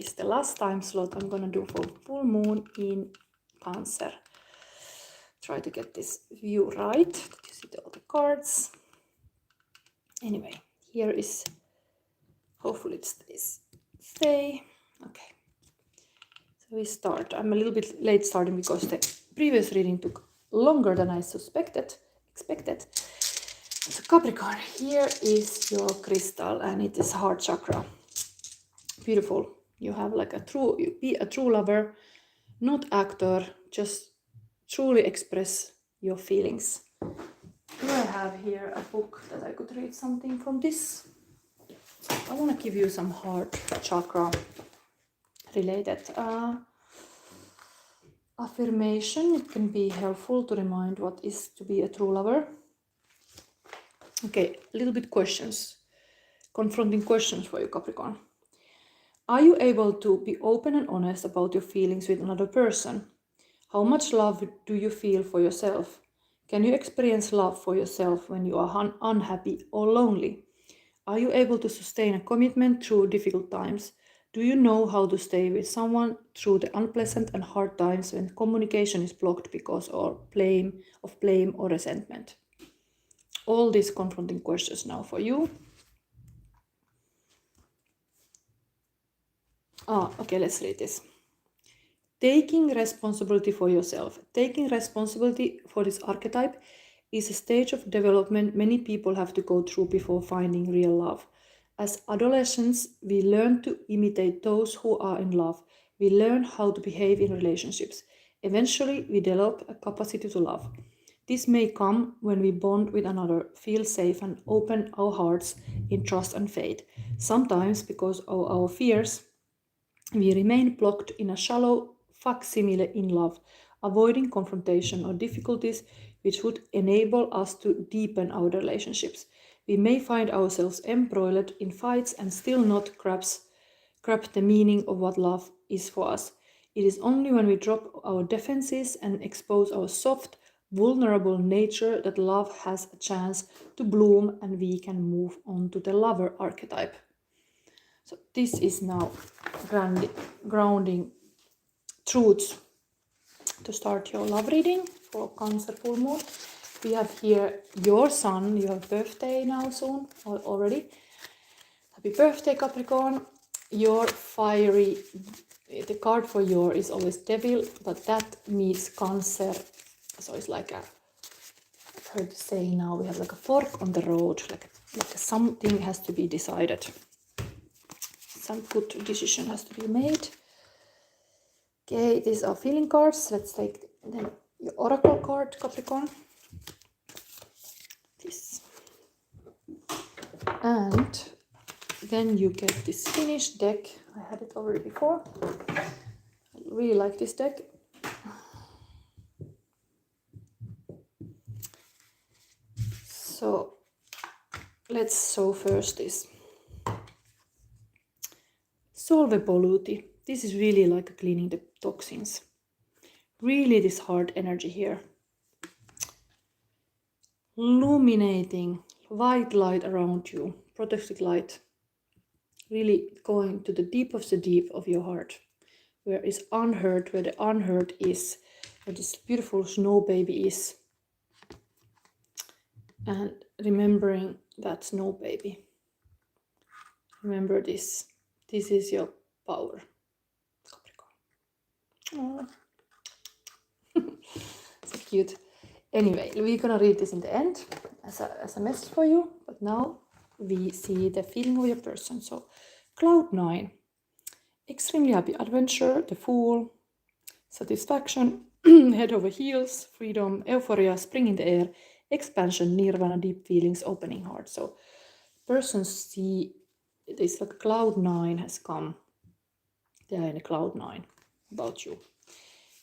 is the last time slot I'm gonna do for full moon in Cancer. Try to get this view right. Did you see all the cards? Anyway, here is, hopefully it stays. Okay, so we start. I'm a little bit late starting because the previous reading took longer than I expected. So Capricorn, here is your crystal and it is heart chakra. Beautiful. You have like you be a true lover, not actor, just truly express your feelings. Do I have here a book that I could read something from this? I want to give you some heart chakra related affirmation. It can be helpful to remind what is to be a true lover. Okay, a little bit questions, confronting questions for you, Capricorn. Are you able to be open and honest about your feelings with another person? How much love do you feel for yourself? Can you experience love for yourself when you are unhappy or lonely? Are you able to sustain a commitment through difficult times? Do you know how to stay with someone through the unpleasant and hard times when communication is blocked because of blame or resentment? All these confronting questions now for you. Okay, let's read this. Taking responsibility for yourself. Taking responsibility for this archetype is a stage of development many people have to go through before finding real love. As adolescents, we learn to imitate those who are in love. We learn how to behave in relationships. Eventually, we develop a capacity to love. This may come when we bond with another, feel safe, and open our hearts in trust and faith. Sometimes, because of our fears, we remain blocked in a shallow facsimile in love, avoiding confrontation or difficulties which would enable us to deepen our relationships. We may find ourselves embroiled in fights and still not grasp the meaning of what love is for us. It is only when we drop our defenses and expose our soft, vulnerable nature that love has a chance to bloom and we can move on to the lover archetype. So this is now grounding truths to start your love reading for Cancer full moon. We have here your sun. You have birthday now soon already. Happy birthday, Capricorn. Your fiery, the card for your is always devil, but that means Cancer. So it's like I've heard saying now we have like a fork on the road, like something has to be decided. Some good decision has to be made. Okay, these are feeling cards. Let's take then your oracle card, Capricorn. This. And then you get this finished deck. I had it already before. I really like this deck. So let's show first this. Solve polluti. This is really like cleaning the toxins. Really this hard energy here. Illuminating white light around you. Protective light. Really going to the deep of your heart. Where is unhurt, where the unhurt is. Where this beautiful snow baby is. And remembering that snow baby. Remember this. This is your power. Capricorn. So cute. Anyway, we're gonna read this in the end as a message for you. But now we see the feeling of your person. So cloud 9. Extremely happy adventure, the Fool, satisfaction, head over heels, freedom, euphoria, spring in the air, expansion, nirvana, deep feelings, opening heart. So persons see this like cloud 9 has come. They are in a cloud 9 about you,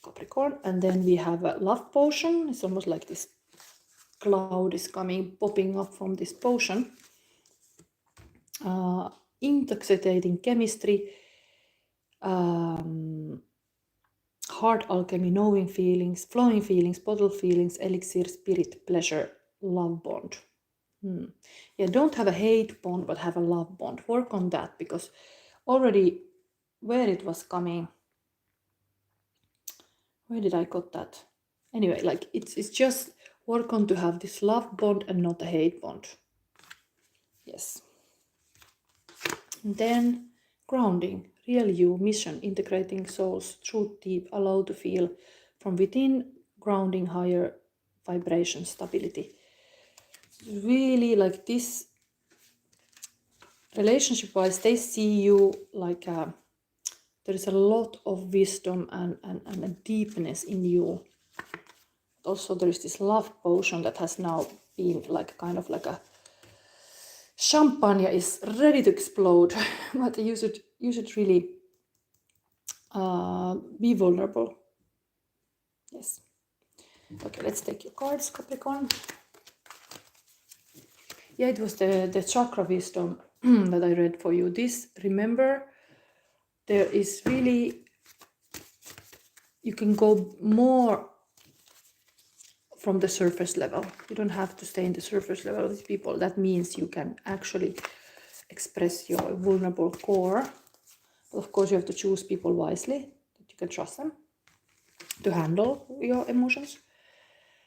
Capricorn. And then we have a love potion. It's almost like this cloud is coming, popping up from this potion. Intoxicating chemistry, heart alchemy, knowing feelings, flowing feelings, bottled feelings, elixir, spirit, pleasure, love bond. Yeah, don't have a hate bond, but have a love bond. Work on that, because already where it was coming. Where did I got that? Anyway, like it's just work on to have this love bond and not a hate bond. Yes. And then grounding, real you, mission, integrating souls, truth deep, allow to feel from within, grounding higher vibration, stability. Really like this relationship wise, they see you like there is a lot of wisdom and a deepness in you. Also there is this love potion that has now been like kind of like a champagne is ready to explode. But you should really be vulnerable. Yes. Okay, let's take your cards, Capricorn. Yeah, it was the chakra wisdom that I read for you. This, remember, there is really, you can go more from the surface level. You don't have to stay in the surface level of these people. That means you can actually express your vulnerable core. But of course, you have to choose people wisely, that you can trust them to handle your emotions.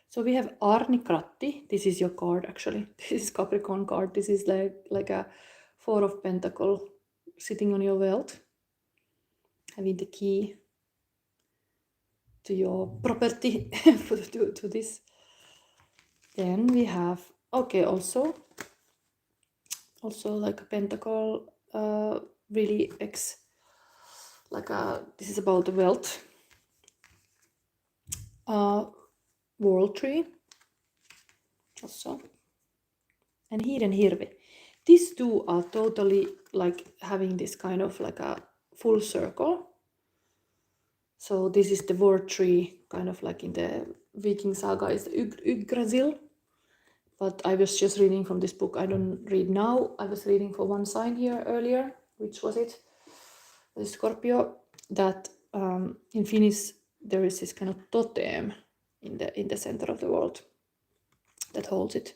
So we have Arni Kratti. This is your card actually. This is Capricorn card. This is like a Four of Pentacle sitting on your wealth, having the key to your property to this. Then we have, okay, also like a pentacle, really like a, this is about the wealth, world tree also, and hidden hirvi. These two are totally like having this kind of like a full circle. So this is the word tree, kind of like in the Viking saga is the Yggdrasil. But I was just reading from this book. I don't read now. I was reading for one sign here earlier. Which was it? The Scorpio. That in Finnish there is this kind of totem in the center of the world that holds it.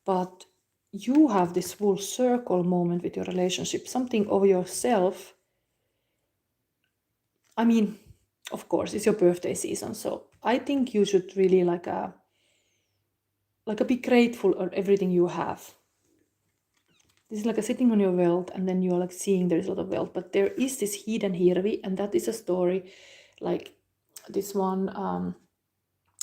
But you have this full circle moment with your relationship, something of yourself. I mean, of course, it's your birthday season, so I think you should really like be grateful for everything you have. This is like a sitting on your wealth, and then you're like seeing there is a lot of wealth, but there is this hidden hirvi, and that is a story like this one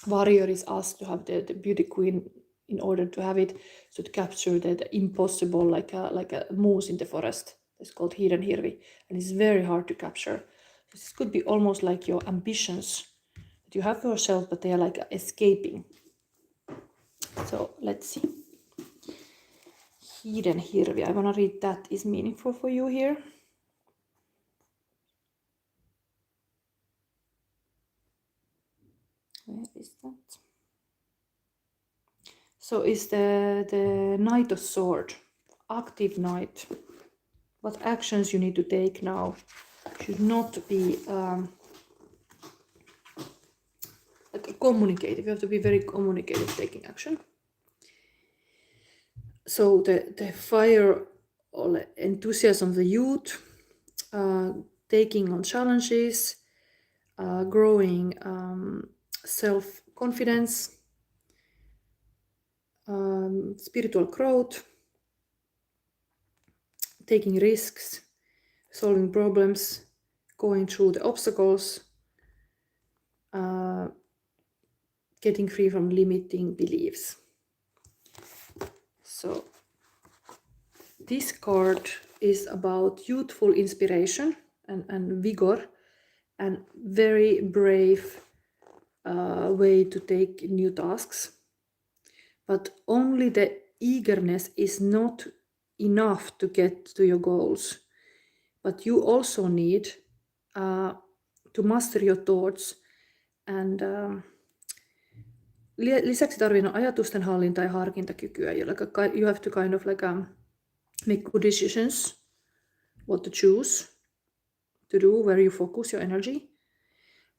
warrior is asked to have the beauty queen in order to have it, so to capture the impossible, like a moose in the forest. It's called hidden hirvi, and it's very hard to capture. This could be almost like your ambitions that you have for yourself, but they are like escaping. So let's see. Hidden hirvi. I want to read that is meaningful for you here. Where is that? So is the Knight of Sword, active knight. What actions you need to take now should not be like communicative. You have to be very communicative taking action. So the fire or enthusiasm of the youth, taking on challenges, growing self-confidence, spiritual growth, taking risks, solving problems, going through the obstacles, getting free from limiting beliefs. So this card is about youthful inspiration and vigor, and very brave way to take new tasks. But only the eagerness is not enough to get to your goals. But you also need to master your thoughts, and lisäksi tarvitaan ajatusten hallinta ja harkintakykyä. You have to kind of make good decisions, what to choose to do, where you focus your energy.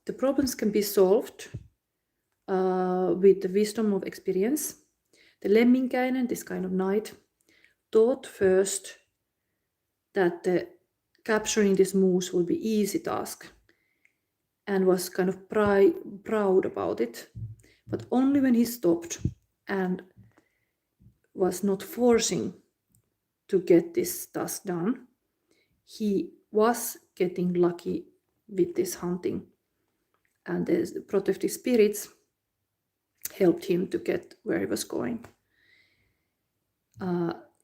The problems can be solved with the wisdom of experience. The Lemminkäinen, this kind of knight, thought first that the capturing this moose would be easy task and was kind of proud about it. But only when he stopped and was not forcing to get this task done, he was getting lucky with this hunting. And the protective spirits helped him to get where he was going.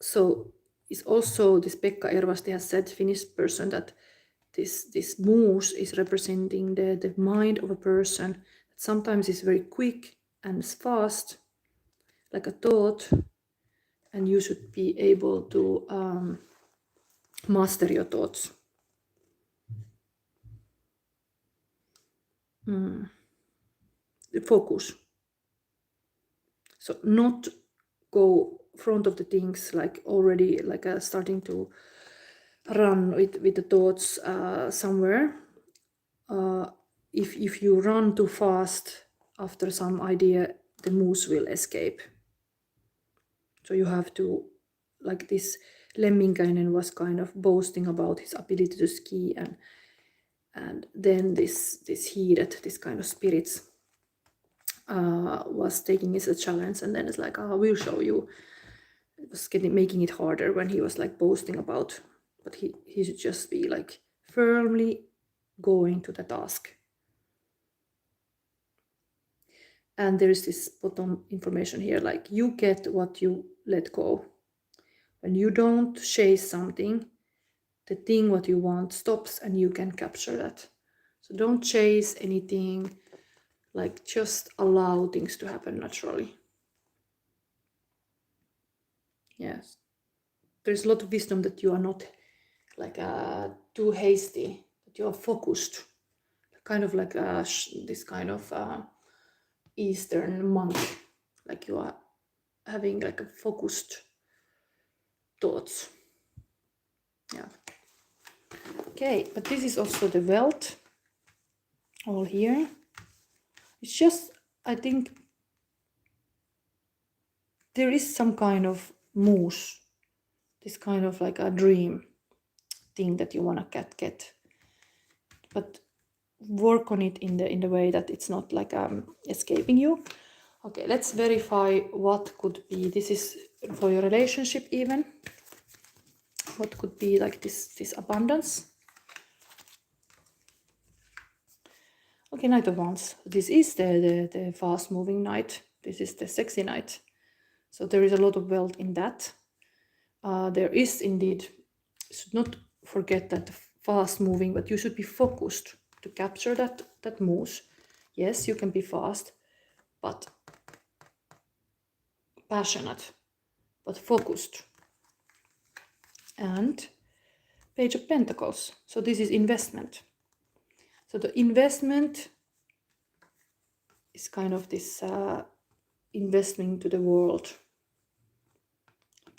So it's also, this Pekka Ervasti has said, Finnish person, that this moose is representing the mind of a person that sometimes is very quick and fast, like a thought, and you should be able to master your thoughts. Focus. So not go front of the things, like already like starting to run with the thoughts somewhere. If you run too fast after some idea, the moose will escape. So you have to, like this Lemminkäinen was kind of boasting about his ability to ski, and then this heated, this kind of spirits was taking it as a challenge, and then it's like, oh, we'll show you. It was making it harder when he was like boasting about, but he should just be like firmly going to the task. And there is this bottom information here, like you get what you let go. When you don't chase something, the thing what you want stops and you can capture that. So don't chase anything, like just allow things to happen naturally. Yes. There's a lot of wisdom that you are not like too hasty, that you are focused, kind of like this kind of Eastern monk, like you are having like a focused thoughts. Yeah. Okay, but this is also the wealth all here. It's just, I think there is some kind of moose, this kind of like a dream thing that you want to get, but work on it in the way that it's not like escaping you. Okay, let's verify what could be. This is for your relationship even. What could be like this abundance? Okay, Knight of Wands. This is the fast-moving knight. This is the sexy knight. So there is a lot of wealth in that. There is indeed, should not forget that fast-moving, but you should be focused to capture that moose. Yes, you can be fast, but passionate, but focused. And Page of Pentacles. So this is investment. So the investment is kind of this investment to the world.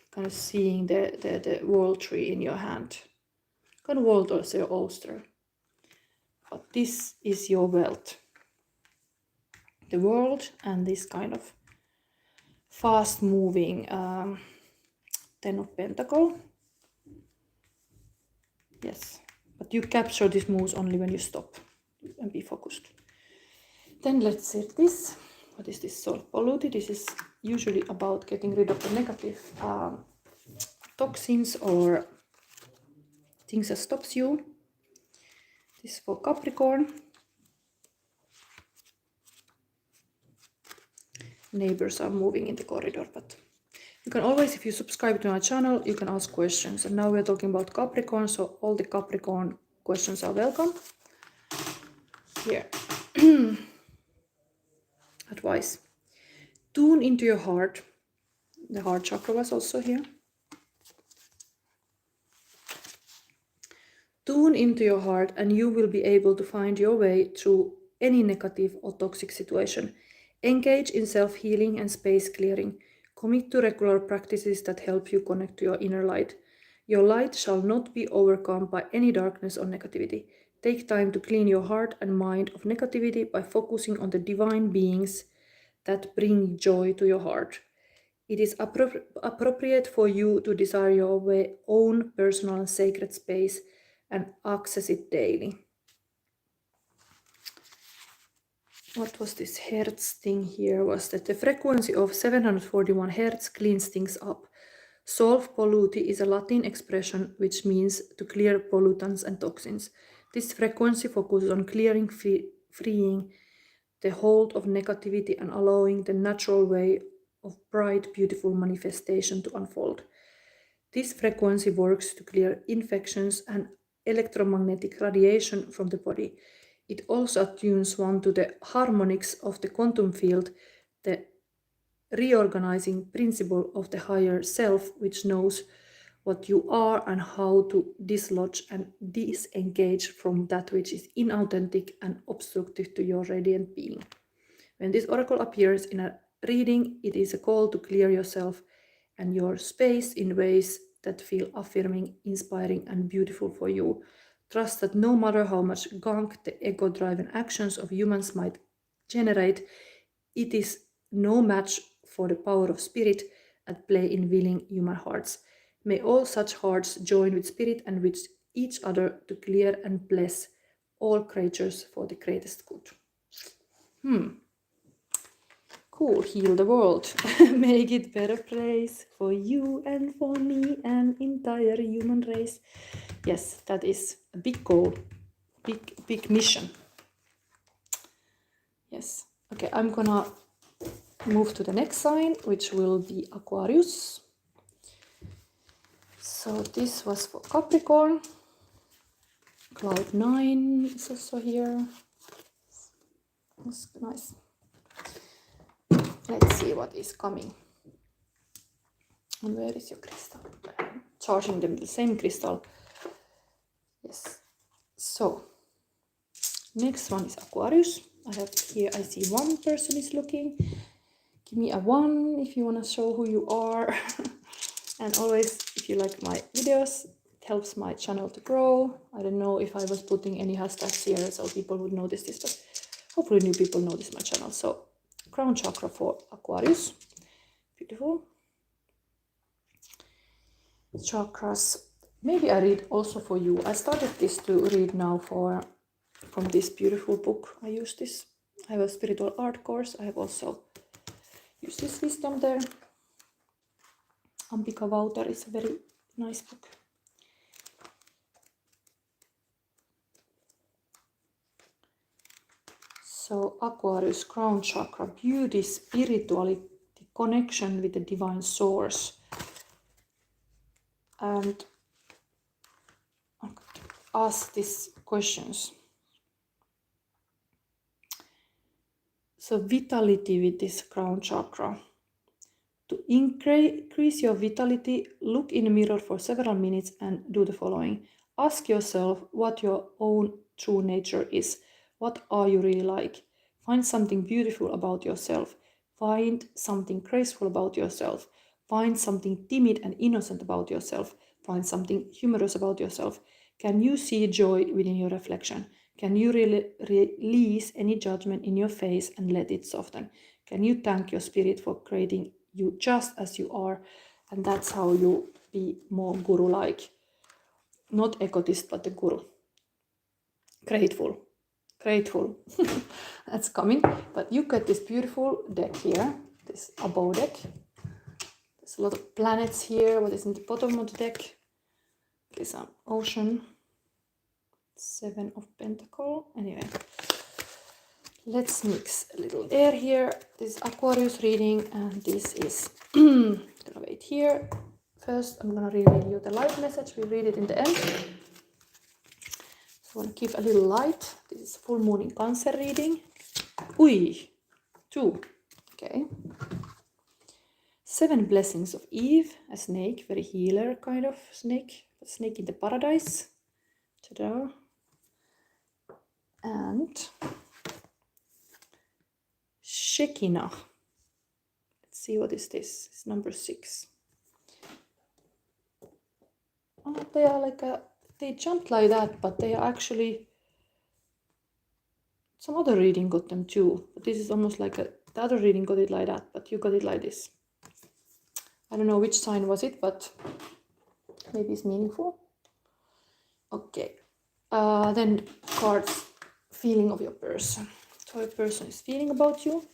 Kind of seeing the world tree in your hand. Kind of world also your oyster. But this is your wealth. The world and this kind of fast-moving Ten of Pentacles. Yes, but you capture this moose only when you stop and be focused. Then let's see this. What is this? Soul polluted. This is usually about getting rid of the negative toxins or things that stops you. This is for Capricorn. Neighbors are moving in the corridor, but you can always, if you subscribe to my channel, you can ask questions. And now we're talking about Capricorn, so all the Capricorn questions are welcome. Here. Advice. Tune into your heart. The heart chakra was also here. Tune into your heart and you will be able to find your way through any negative or toxic situation. Engage in self-healing and space clearing. Commit to regular practices that help you connect to your inner light. Your light shall not be overcome by any darkness or negativity. Take time to clean your heart and mind of negativity by focusing on the divine beings that bring joy to your heart. It is appropriate for you to desire your own personal and sacred space and access it daily. What was this Hertz thing here? Was that the frequency of 741 Hertz cleans things up. Solve polluti is a Latin expression which means to clear pollutants and toxins. This frequency focuses on clearing, freeing the hold of negativity and allowing the natural way of bright, beautiful manifestation to unfold. This frequency works to clear infections and electromagnetic radiation from the body. It also attunes one to the harmonics of the quantum field, the reorganizing principle of the higher self, which knows what you are and how to dislodge and disengage from that which is inauthentic and obstructive to your radiant being. When this oracle appears in a reading, it is a call to clear yourself and your space in ways that feel affirming, inspiring, and beautiful for you. Trust that no matter how much gunk the ego-driven actions of humans might generate, it is no match for the power of spirit at play in willing human hearts. May all such hearts join with spirit and with each other to clear and bless all creatures for the greatest good. Cool, heal the world. Make it better place for you and for me and entire human race. Yes, that is a big goal, big mission. Yes. Okay, I'm gonna move to the next sign, which will be Aquarius. So this was for Capricorn. Cloud 9 is also here. That's nice. Let's see what is coming. And where is your crystal? I'm charging them with the same crystal. Yes. So, next one is Aquarius. I see one person is looking. Give me a 1 if you want to show who you are. And always, if you like my videos, it helps my channel to grow. I don't know if I was putting any hashtags here so people would notice this, but hopefully new people notice my channel. So, crown chakra for Aquarius. Beautiful. Chakras. Maybe I read also for you. I started this to read now from this beautiful book. I use this. I have a spiritual art course. I have also used this wisdom there. Ambika Vautar is a very nice book. So Aquarius, crown chakra, beauty, spirituality, connection with the divine source. And I'm going to ask these questions. So vitality with this crown chakra. To increase your vitality, look in the mirror for several minutes and do the following. Ask yourself what your own true nature is. What are you really like? Find something beautiful about yourself. Find something graceful about yourself. Find something timid and innocent about yourself. Find something humorous about yourself. Can you see joy within your reflection? Can you really release any judgment in your face and let it soften? Can you thank your spirit for creating you just as you are? And that's how you be more guru-like. Not egotist, but the guru. Grateful. That's coming. But you get this beautiful deck here, this above deck. There's a lot of planets here. What is in the bottom of the deck? There's an ocean. 7 of Pentacles. Anyway, let's mix a little air here. This is Aquarius reading, and this is I'm gonna wait here. First, I'm gonna read you the light message. We read it in the end. So I want to give a little light. This is full moon in Cancer reading. Ui, 2. Okay. 7 blessings of Eve, a snake, very healer kind of snake, a snake in the paradise. Ta-da. And Shekinah. Let's see what is this. It's number 6. Oh, they are like they jumped like that, but they are actually, some other reading got them too. But this is almost like the other reading got it like that, but you got it like this. I don't know which sign was it, but maybe it's meaningful. Okay, Then cards, feeling of your person. So your person is feeling about you.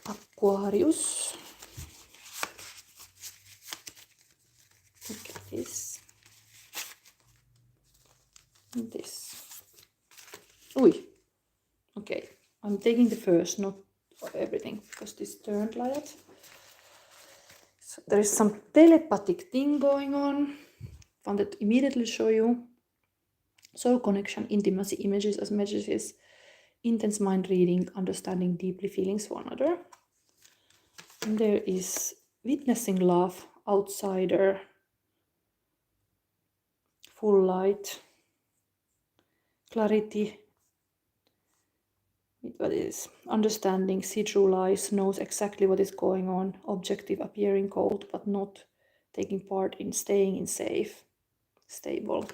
Aquarius. Look at this. And this. Ui. Okay, I'm taking the first, not everything, because this turned like that. So there is some telepathic thing going on. Found it immediately show you. Soul connection, intimacy, images as messages, intense mind reading, understanding deeply feelings for another. And there is witnessing love, outsider, full light, clarity. What is understanding, see through lies, knows exactly what is going on, objective, appearing cold, but not taking part in staying in safe, stable.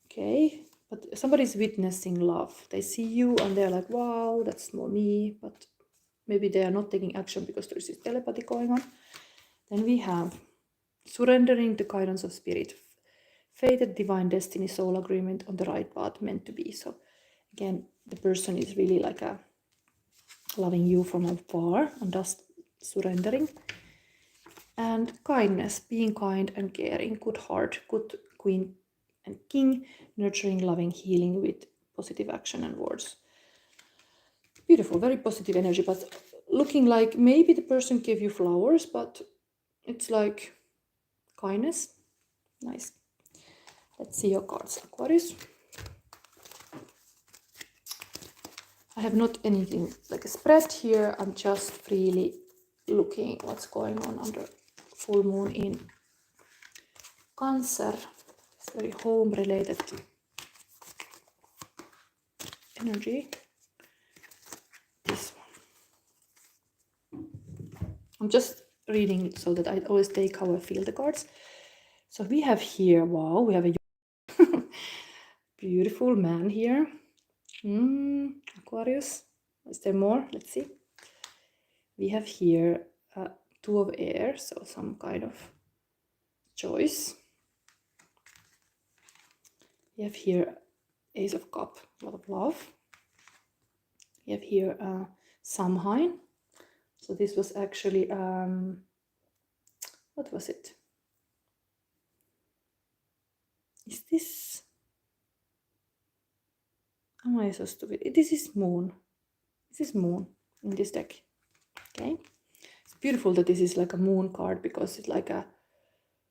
Okay, but somebody's witnessing love. They see you and they're like, wow, that's more me, but maybe they are not taking action because there's this telepathy going on. Then we have surrendering the guidance of spirit, fated divine destiny, soul agreement, on the right path, meant to be. So again, the person is really like a loving you from afar and just surrendering. And kindness, being kind and caring, good heart, good queen and king, nurturing, loving, healing with positive action and words. Beautiful, very positive energy, but looking like maybe the person gave you flowers, but it's like kindness. Nice. Let's see your cards, Aquarius. I have not anything like a spread here. I'm just freely looking what's going on under full moon in Cancer. It's very home related energy. This one. I'm just reading so that I always take how I feel the cards. So we have here, wow, we have a beautiful man here. Aquarius. Is there more? Let's see. We have here two of air, so some kind of choice. We have here Ace of Cup, a lot of love. We have here Samhain. So this was actually, what was it? Is this, am I so stupid? This is moon. This is moon in this deck. Okay. It's beautiful that this is like a moon card because it's like a,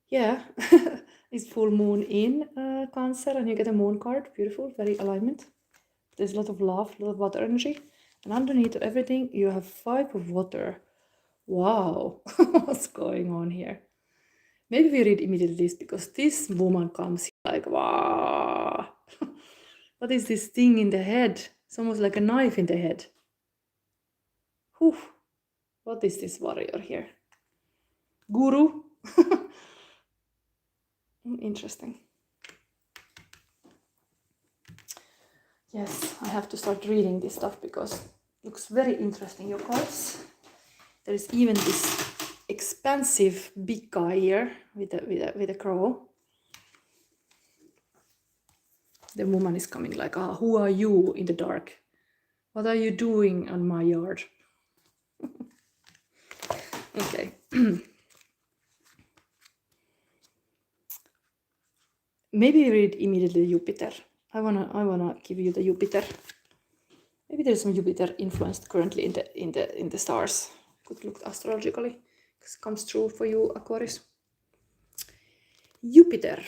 yeah, it's full moon in Cancer and you get a moon card. Beautiful, very alignment. There's a lot of love, a lot of water energy. And underneath everything, you have 5 of water. Wow, what's going on here? Maybe we read immediately this because this woman comes like, wow. What is this thing in the head? It's almost like a knife in the head. Whew. What is this warrior here? Guru? Interesting. Yes, I have to start reading this stuff because it looks very interesting, your cards. There is even this expansive big guy here with a crow. The woman is coming like, who are you in the dark? What are you doing on my yard? Okay. Maybe read immediately Jupiter. I wanna give you the Jupiter. Maybe there's some Jupiter influence currently in the stars. Could look astrologically. This comes true for you, Aquarius. Jupiter.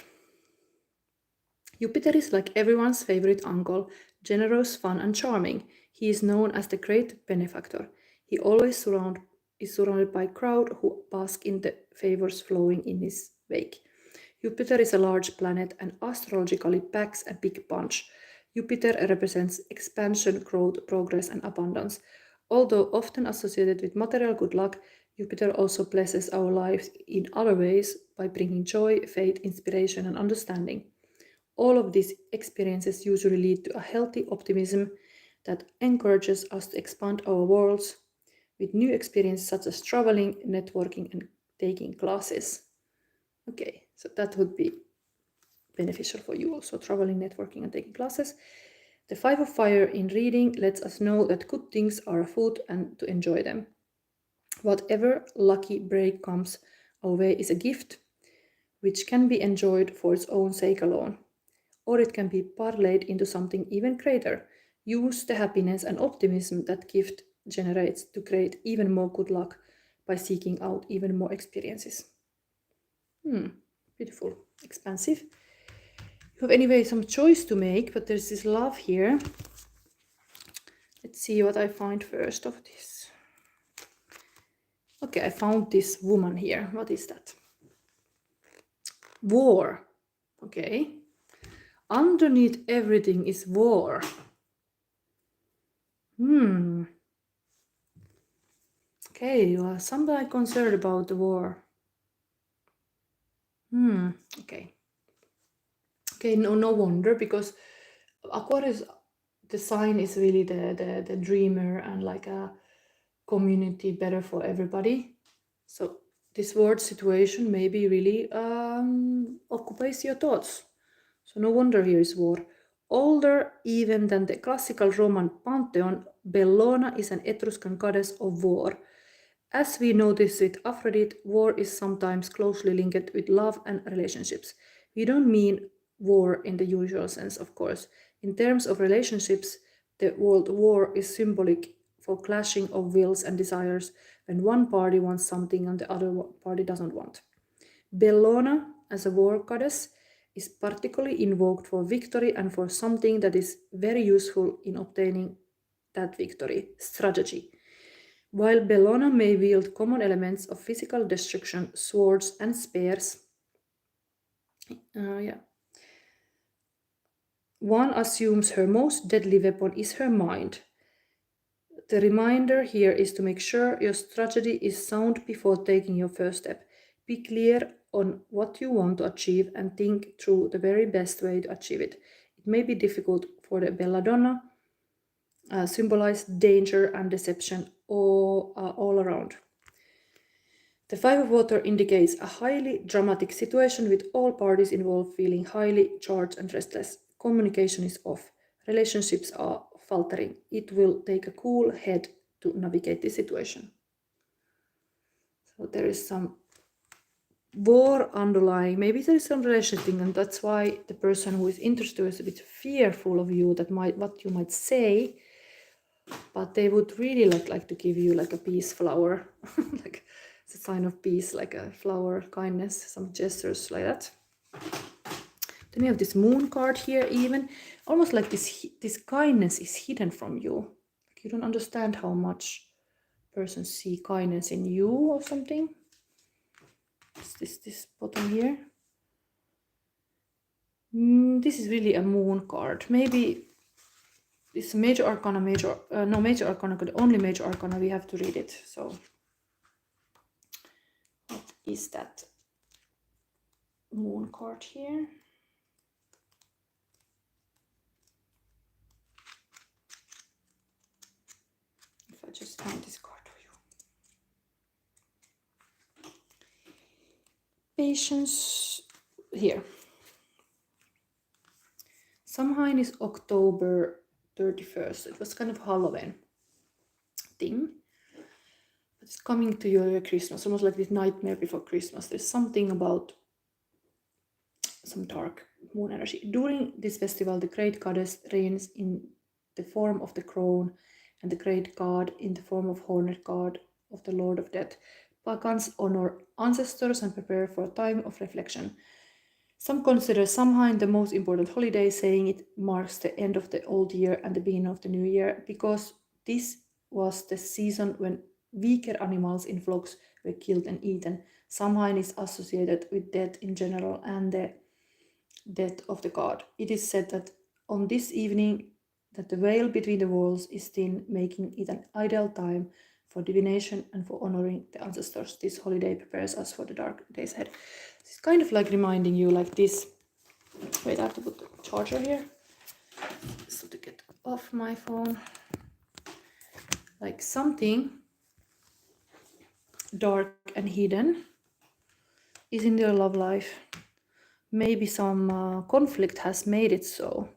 Jupiter is like everyone's favorite uncle, generous, fun, and charming. He is known as the great benefactor. He always is surrounded by a crowd who bask in the favors flowing in his wake. Jupiter is a large planet and astrologically packs a big punch. Jupiter represents expansion, growth, progress, and abundance. Although often associated with material good luck, Jupiter also blesses our lives in other ways by bringing joy, faith, inspiration, and understanding. All of these experiences usually lead to a healthy optimism that encourages us to expand our worlds with new experiences such as traveling, networking, and taking classes. Okay, so that would be beneficial for you. Also traveling, networking, and taking classes. The 5 of Fire in reading lets us know that good things are afoot and to enjoy them. Whatever lucky break comes our way is a gift, which can be enjoyed for its own sake alone, or it can be parlayed into something even greater. Use the happiness and optimism that gift generates to create even more good luck by seeking out even more experiences. Beautiful, expansive. You have anyway some choice to make, but there's this love here. Let's see what I find first of this. Okay, I found this woman here. What is that? War. Okay. Underneath everything is war. Okay, you are somebody concerned about the war. Okay. Okay, no wonder, because Aquarius, the sign is really the dreamer and like a community better for everybody. So this world situation maybe really occupies your thoughts. So no wonder here is war. Older even than the classical Roman pantheon, Bellona is an Etruscan goddess of war. As we notice with Aphrodite, war is sometimes closely linked with love and relationships. We don't mean war in the usual sense, of course. In terms of relationships, the word war is symbolic for clashing of wills and desires when one party wants something and the other party doesn't want. Bellona, as a war goddess, is particularly invoked for victory and for something that is very useful in obtaining that victory, strategy. While Bellona may wield common elements of physical destruction, swords and spears, one assumes her most deadly weapon is her mind. The reminder here is to make sure your strategy is sound before taking your first step. Be clear on what you want to achieve and think through the very best way to achieve it. It may be difficult for the belladonna, symbolize danger and deception all around. The 5 of Water indicates a highly dramatic situation with all parties involved feeling highly charged and restless. Communication is off. Relationships are faltering. It will take a cool head to navigate this situation. So there is some war underlying. Maybe there is some relationship thing, and that's why the person who is interested is a bit fearful of you, that what you might say, but they would really like to give you like a peace flower, like it's a sign of peace, like a flower, kindness, some gestures like that. Then you have this moon card here, even almost like this kindness is hidden from you. Like you don't understand how much persons see kindness in you or something. This bottom here. This is really a moon card. Maybe it's major arcana, major arcana, the only major arcana, we have to read it. So what is that moon card here? If I just find this card for you. Patience here. Samhain is October 31st. It was kind of Halloween thing. It's coming to your Christmas, almost like this nightmare before Christmas. There's something about some dark moon energy. During this festival, the great goddess reigns in the form of the crone, and the great god in the form of horned god of the Lord of Death. Pagans honor ancestors and prepare for a time of reflection. Some consider Samhain the most important holiday, saying it marks the end of the old year and the beginning of the new year, because this was the season when weaker animals in flocks were killed and eaten. Samhain is associated with death in general and the death of the god. It is said that on this evening that the veil between the worlds is thin, making it an ideal time for divination and for honoring the ancestors. This holiday prepares us for the dark days ahead. It's kind of like reminding you like this. Wait, I have to put the charger here so to get off my phone. Like something dark and hidden is in their love life. maybe some conflict has made it so.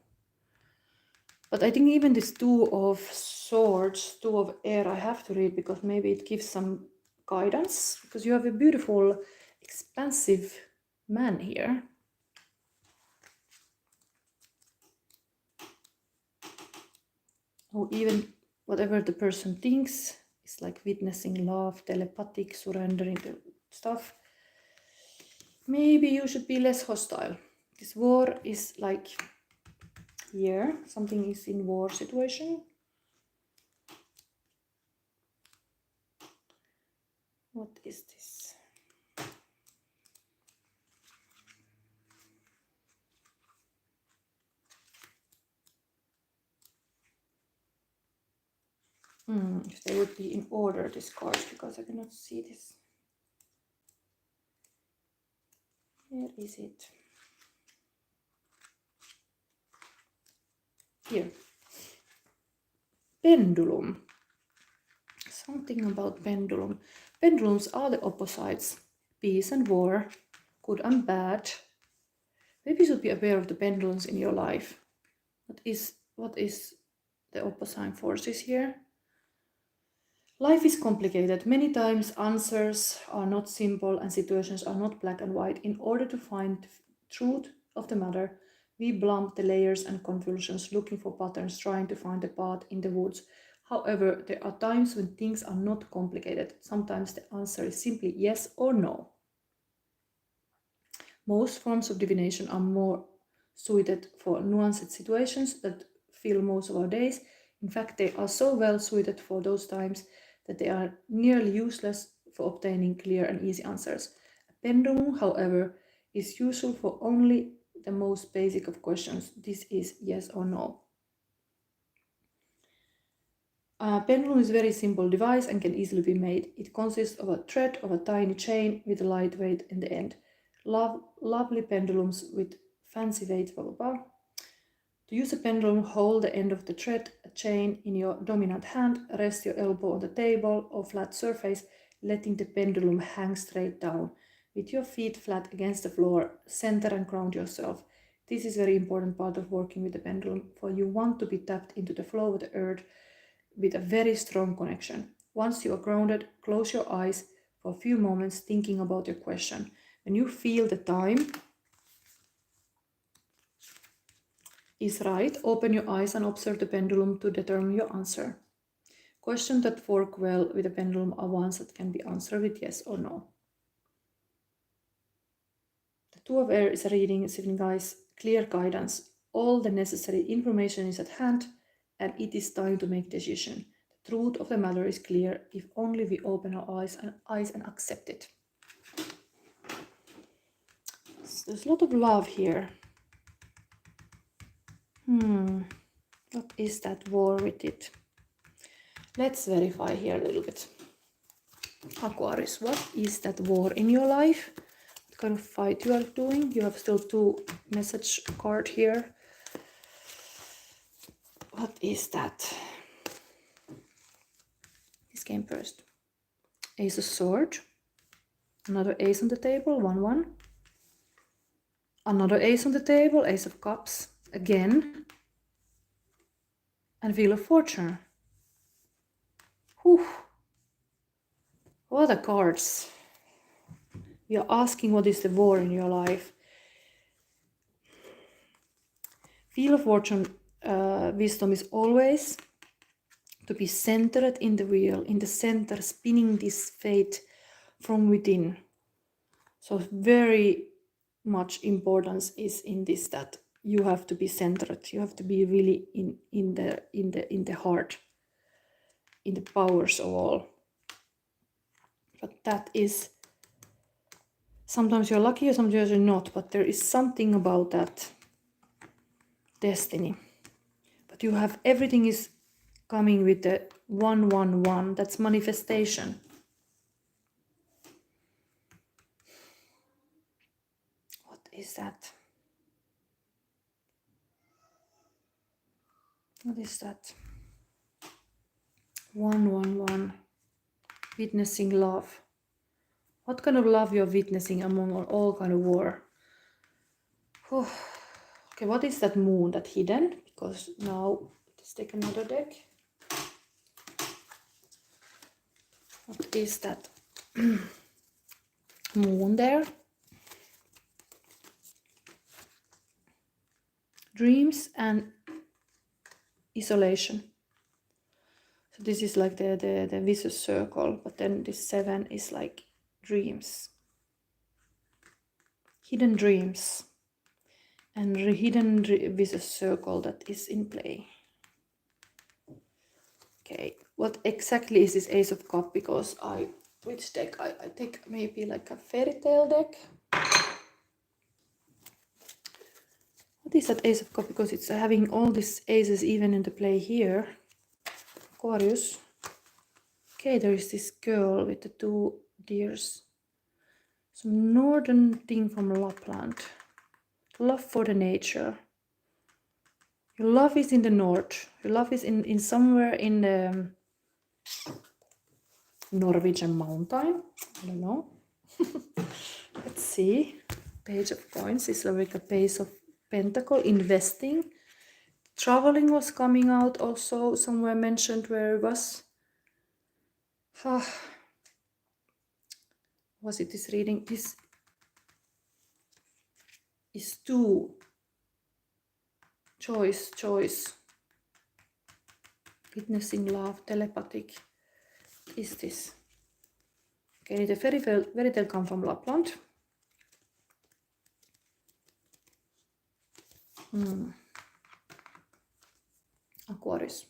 But I think even this Two of Swords, Two of Air, I have to read because maybe it gives some guidance, because you have a beautiful, expansive man here. Or even whatever the person thinks is like witnessing love, telepathic, surrendering to stuff. Maybe you should be less hostile. This war is like here, something is in war situation. What is this? If they would be in order, this card, because I cannot see this. Where is it? Here. Pendulum. Something about pendulum. Pendulums are the opposites. Peace and war. Good and bad. Maybe you should be aware of the pendulums in your life. What is the opposite forces here? Life is complicated. Many times answers are not simple and situations are not black and white. In order to find the truth of the matter, we blunt the layers and confusions, looking for patterns, trying to find a path in the woods. However, there are times when things are not complicated. Sometimes the answer is simply yes or no. Most forms of divination are more suited for nuanced situations that fill most of our days. In fact, they are so well suited for those times that they are nearly useless for obtaining clear and easy answers. A pendulum, however, is useful for only the most basic of questions. This is yes or no. A pendulum is a very simple device and can easily be made. It consists of a thread of a tiny chain with a light weight in the end. Lovely pendulums with fancy weights, blah blah blah. To use a pendulum, hold the end of the thread chain in your dominant hand, rest your elbow on the table or flat surface, letting the pendulum hang straight down. With your feet flat against the floor, center and ground yourself. This is a very important part of working with the pendulum, for you want to be tapped into the flow of the earth with a very strong connection. Once you are grounded, close your eyes for a few moments thinking about your question. When you feel the time is right, open your eyes and observe the pendulum to determine your answer. Questions that work well with a pendulum are ones that can be answered with yes or no. The Two of Air is a reading, signifies clear guidance. All the necessary information is at hand and it is time to make a decision. The truth of the matter is clear if only we open our eyes and accept it. There's a lot of love here. What is that war with it? Let's verify here a little bit. Aquarius, what is that war in your life? What kind of fight you are doing? You have still two message card here. What is that? This came first. Ace of Swords. Another ace on the table, 1-1. Another ace on the table, Ace of Cups. Again. And Wheel of Fortune. Whew. What are cards? We are asking what is the war in your life. Wheel of Fortune wisdom is always to be centered in the wheel, in the center, spinning this fate from within. So very much importance is in this, that you have to be centered. You have to be really in the heart, in the powers of all. But that is, sometimes you're lucky, sometimes you're not, but there is something about that destiny. But you have, everything is coming with the 1-1-1, that's manifestation. What is that? What is that? 1-1-1, witnessing love. What kind of love you're witnessing among all kind of war? Oh, okay, what is that moon, that hidden? Because now let's take another deck. What is that moon there? Dreams and isolation. So this is like the vicious circle, but then this 7 is like dreams. Hidden dreams. And hidden vicious circle that is in play. Okay, what exactly is this Ace of Cups? Because which deck? I take maybe like a fairy tale deck. What is that Ace of Cups? Because it's having all these aces even in the play here. Aquarius. Okay, there is this girl with the 2 deers. Some northern thing from Lapland. Love for the nature. Your love is in the north. Your love is in somewhere in the Norwegian mountain. I don't know. Let's see. Page of Coins is like a Page of Pentacle. Investing. Traveling was coming out also. Somewhere mentioned where it was. Was it this reading? This is 2. Choice. Witnessing love. Telepathic. What is this? Okay, the fairy tale come from Lapland. Aquarius.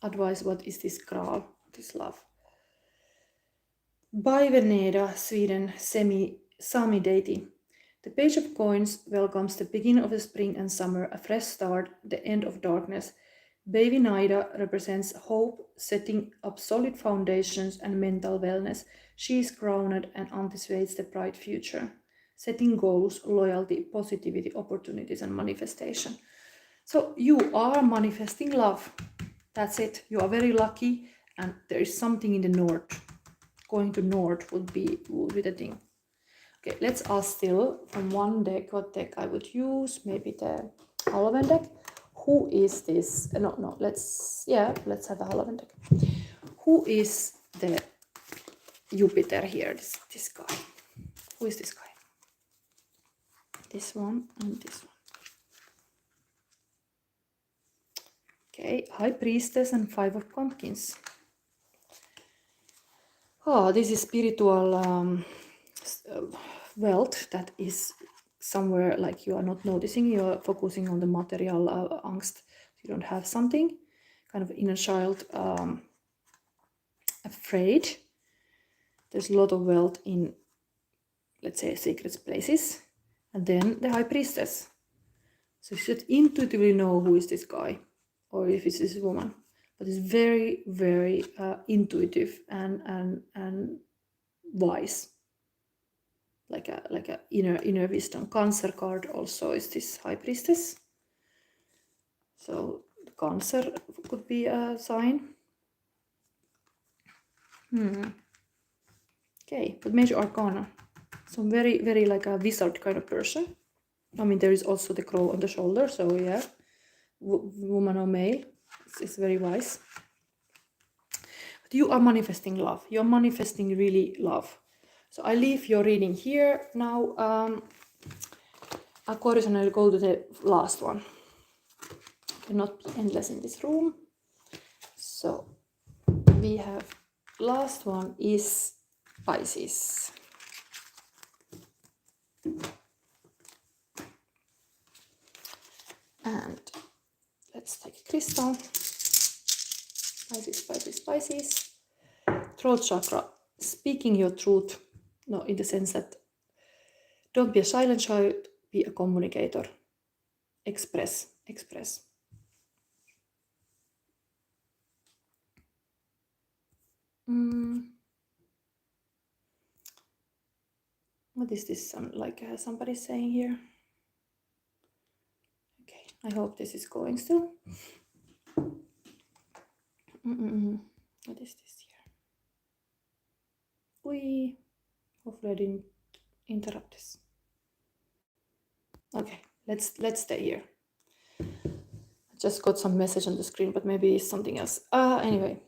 Advice, what is this Graal? This love. By Veneda, Sweden, Sami deity. The Page of Coins welcomes the beginning of the spring and summer, a fresh start, the end of darkness. Baby Naida represents hope, setting up solid foundations and mental wellness. She is grounded and anticipates the bright future, setting goals, loyalty, positivity, opportunities, and manifestation. So you are manifesting love. That's it. You are very lucky, and there is something in the north. Going to north would be the thing. Okay, let's ask still from one deck what deck I would use. Maybe the Halloween deck. Who is this? No. Let's have a Halloween deck. Who is the Jupiter here? This guy. Who is this guy? This one and this one. Okay, High Priestess and 5 of Pumpkins. Oh, this is spiritual wealth that is somewhere like you are not noticing. You are focusing on the material angst. You don't have something. Kind of inner child afraid. There's a lot of wealth in, let's say, secret places. And then the High Priestess. So you should intuitively know who is this guy, or if it's this woman. But it's very, very intuitive and wise, like a inner wisdom. Cancer card also is this High Priestess. So Cancer could be a sign. Okay, but Major Arcana. So very, very like a wizard kind of person. I mean, there is also the crow on the shoulder. So yeah, woman or male. It's very wise. But you are manifesting love. You are manifesting really love. So I leave your reading here now. Aquarius, and I'll go to the last one. Cannot be endless in this room. So we have last one is Pisces. And let's take crystal. Pisces. Throat chakra. Speaking your truth. No, in the sense that don't be a silent child, be a communicator. Express. What is this? Like somebody saying here? Okay, I hope this is going still. What is this here? Hopefully I didn't interrupt this. Okay, Let's stay here. I just got some message on the screen, but maybe it's something else. Anyway,